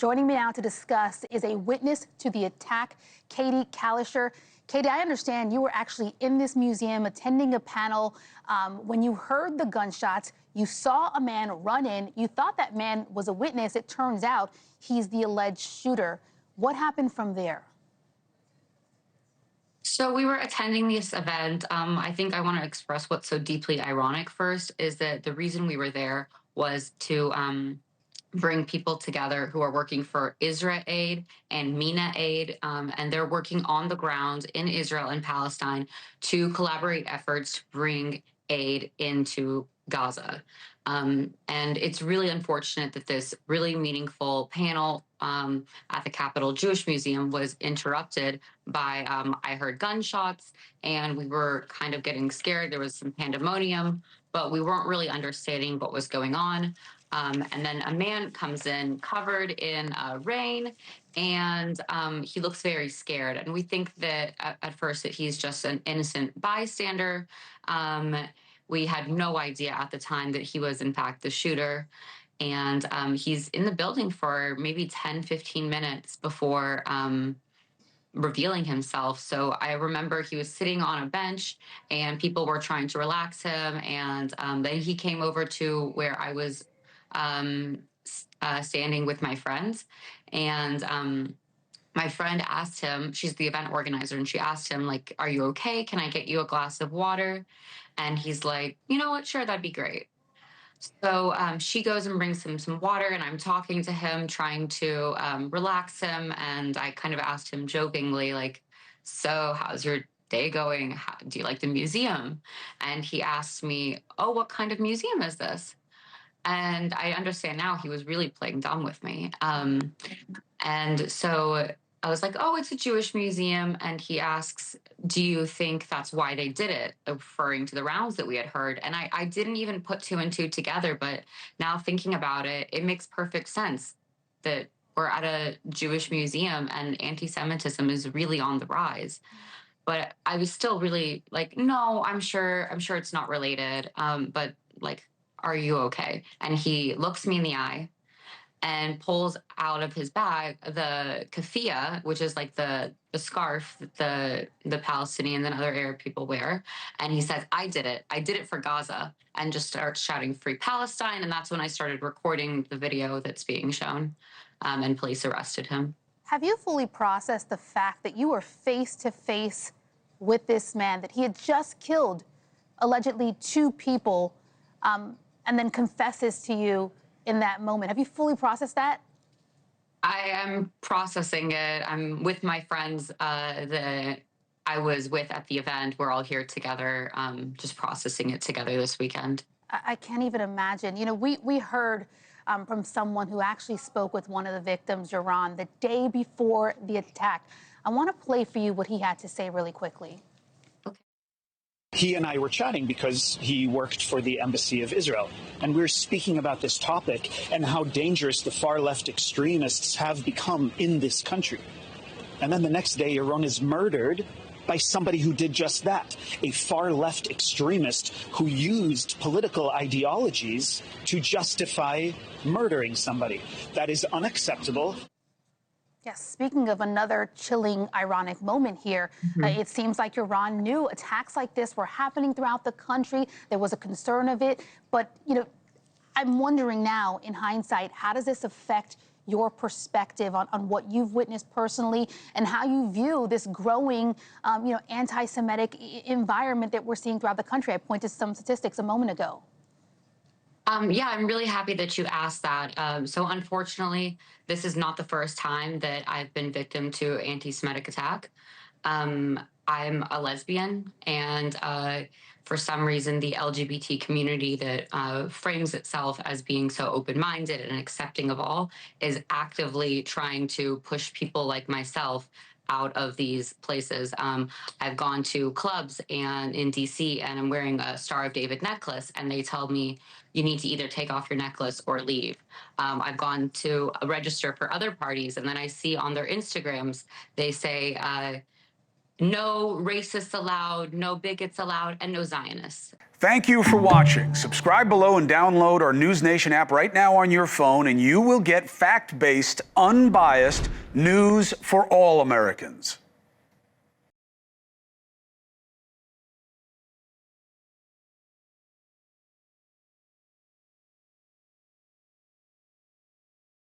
Joining me now to discuss is a witness to the attack, Katie Kalisher. Katie, I understand you were actually in this museum attending a panel. When you heard the gunshots, you saw a man run in. You thought that man was a witness. It turns out he's the alleged shooter. What happened from there? So we were attending this event. I think I want to express what's so deeply ironic first is that the reason we were there was to bring people together who are working for Israel Aid and MENA Aid, and they're working on the ground in Israel and Palestine to collaborate efforts to bring aid into Gaza. And it's really unfortunate that this really meaningful panel at the Capitol Jewish Museum was interrupted by, I heard gunshots, and we were kind of getting scared. There was some pandemonium, but we weren't really understanding what was going on. And then a man comes in covered in rain, and he looks very scared. And we think that at first that he's just an innocent bystander. We had no idea at the time that he was, in fact, the shooter. And he's in the building for maybe 10, 15 minutes before revealing himself. So I remember he was sitting on a bench and people were trying to relax him. And then he came over to where I was standing with my friends. And my friend asked him, she's the event organizer, and she asked him, like, are you okay? Can I get you a glass of water? And he's like, you know what? Sure, that'd be great. So she goes and brings him some water, and I'm talking to him, trying to relax him. And I kind of asked him jokingly, like, so how's your day going? Do you like the museum? And he asked me, oh, what kind of museum is this? And I understand now he was really playing dumb with me. And so I was like, oh, it's a Jewish museum. And he asks, do you think that's why they did it? Referring to the rounds that we had heard. And I didn't even put two and two together. But now thinking about it, it makes perfect sense that we're at a Jewish museum and anti-Semitism is really on the rise. But I was still really like, no, I'm sure it's not related. But like, are you okay? And he looks me in the eye and pulls out of his bag the keffiyeh, which is like the scarf that the Palestinians and other Arab people wear. And he says, I did it. I did it for Gaza, and just starts shouting Free Palestine. And that's when I started recording the video that's being shown, and police arrested him. Have you fully processed the fact that you were face to face with this man, that he had just killed allegedly two people, and then confesses to you in that moment? Have you fully processed that? I am processing it. I'm with my friends that I was with at the event. We're all here together, just processing it together this weekend. I can't even imagine. You know, we heard from someone who actually spoke with one of the victims, Jaron, the day before the attack. I want to play for you what he had to say really quickly. He and I were chatting because he worked for the Embassy of Israel, and we were speaking about this topic and how dangerous the far-left extremists have become in this country. And then the next day, Yaron is murdered by somebody who did just that, a far-left extremist who used political ideologies to justify murdering somebody. That is unacceptable. Yes, speaking of another chilling, ironic moment here, it seems like Iran knew attacks like this were happening throughout the country. There was a concern of it. But, you know, I'm wondering now, in hindsight, how does this affect your perspective on what you've witnessed personally and how you view this growing, anti-Semitic environment that we're seeing throughout the country? I pointed to some statistics a moment ago. Yeah, I'm really happy that you asked that. So unfortunately, this is not the first time that I've been victim to anti-Semitic attack. I'm a lesbian, and for some reason, the LGBT community that frames itself as being so open-minded and accepting of all is actively trying to push people like myself out of these places. I've gone to clubs and in DC, and I'm wearing a Star of David necklace, and they tell me you need to either take off your necklace or leave. I've gone to register for other parties, and then I see on their Instagrams, they say, no racists allowed, no bigots allowed, and no Zionists. Thank you for watching. Subscribe below and download our NewsNation app right now on your phone, and you will get fact-based, unbiased news for all Americans.